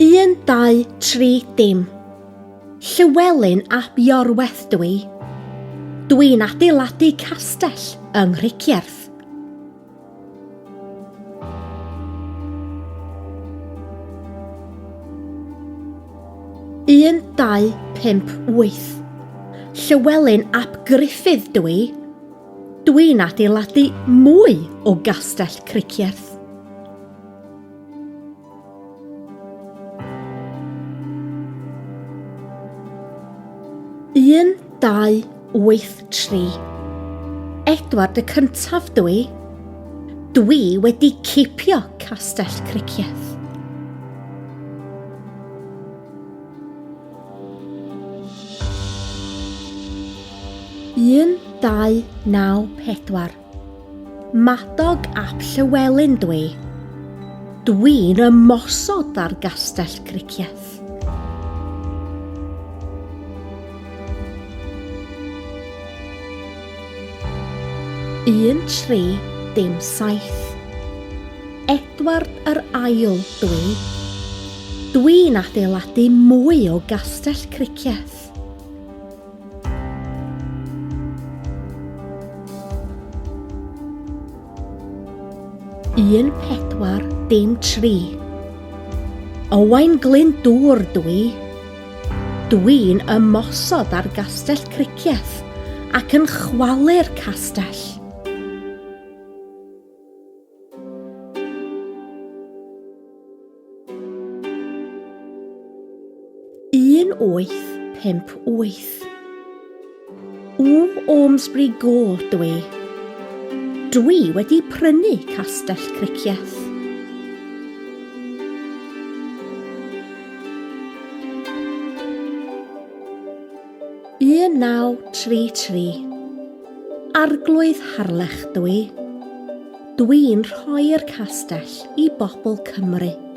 M2.2 Llywelyn ap Iorweth dwi. Dwi'n adeiladu castell yng Nghricieth. M2.8 Llywelyn ap Gruffudd dwi. Dwi'n adeiladu mwy o Castell Cricieth. M2.8 Edward y cyntaf dwi. Dwi wedi cipio Castell Cricieth. M2.9 Madog ap Llywelyn dwi. Dwi'n ymosod ar Castell Cricieth. M3.7 Edward yr ail dwi. Dwi'n adeiladu mwy o Castell Cricieth. M4.3 Owain Glyndŵr dwi. Dwi'n ymosod ar Castell Cricieth ac yn chwalu'r castell. M8.8 Ormsby Gore dwi. Dwi wedi prynu Castell Cricieth. M9.3 Arglwydd Harlech dwi. Dwi'n rhoi'r castell i bobl Cymru.